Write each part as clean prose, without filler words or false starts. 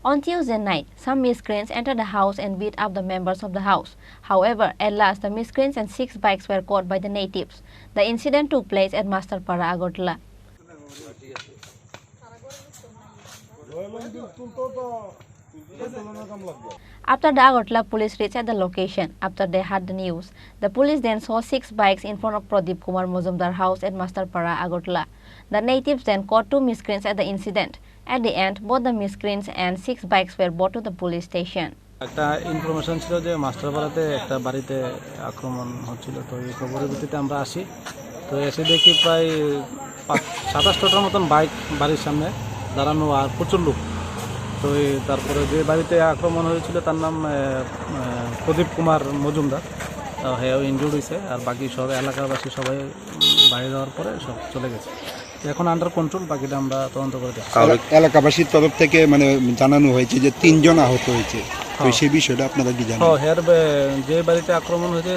On Tuesday night, some miscreants entered the house and beat up the members of the house. However, at last, the miscreants and 6 bikes were caught by the natives. The incident took place at Masterpara, Agartala. After the Agartala police reached at the location, after they heard the news, the police then saw 6 bikes in front of Pradeep Kumar Mozumdar house at Masterpara, Agartala. The natives then caught 2 miscreants at the incident. At the end, both the miscreants and 6 bikes were brought to the police station. একটা information ছিল যে মাস্টারপাড়াতে একটা বাড়িতে আক্রমণ হচ্ছিল, তো এই খবরের ভিত্তিতে আমরা আসি। তো এসে দেখি প্রায় 27-28টার মতন বাইক বাড়ির সামনে দাঁড়ানো আর প্রচুর লোক। তো তারপরে যে বাড়িতে আক্রমণ হয়েছিল তার নাম প্রদীপ কুমার মজুমদার, হ্যাঁ ইনজুর্ড হয়েছে, আর বাকি সব এলাকাবাসী সবাই বাইরে যাওয়ার পরে সব চলে গেছে। এখন আন্ডার কন্ট্রোল, বাকিটা আমরা তদন্ত করে দেখি। এলাকাবাসীর তরফ থেকে মানে জানানো হয়েছে যে 3 জন আহত হয়েছে, তো সেই বিষয়টা আপনারা কি জানেন? হ্যাঁ, যে বাড়িতে আক্রমণ হয়েছে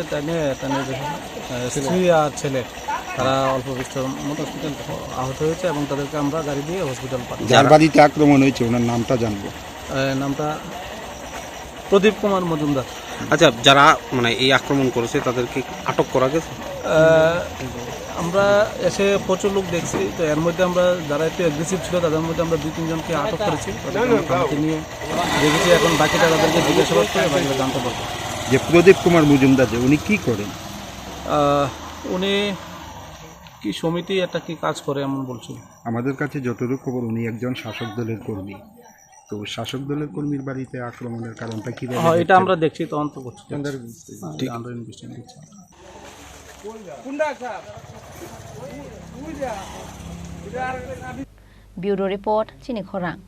স্ত্রী আর ছেলে তারা অল্প বিস্তর হসপিটাল আহত হয়েছে এবং তাদেরকে আমরা গাড়ি দিয়ে হসপিটাল পাঠাই। যার বাড়িতে আক্রমণ হয়েছে ওনার নামটা জানবো। নামটা প্রদীপ কুমার মজুমদার। আচ্ছা, যারা মানে এই আক্রমণ করেছে তাদেরকে আটক করা গেছে? আমরা এসে প্রচুর লোক দেখছি, তো এর মধ্যে আমরা যারা একটু অ্যাগ্রেসিভ ছিল তাদের মধ্যে আমরা 2-3 জনকে আটক করেছি, নিয়ে দেখেছি। এখন বাকিটা তাদেরকে জিজ্ঞাসাবাদ করে বাকিটা জানতে পারবো। যে প্রদীপ কুমার মজুমদার যে উনি কি করেন? উনি কি সমিতি একটা কি কাজ করে এমন বলছিল। আমাদের কাছে যতটুকু খবর উনি একজন শাসক দলের কর্মী। তো শাসক দলের কর্মীর বাড়িতে আক্রমণের কারণটা কি? এটা আমরা দেখছি, তদন্ত করছি। Bureau report, Chini Khorang.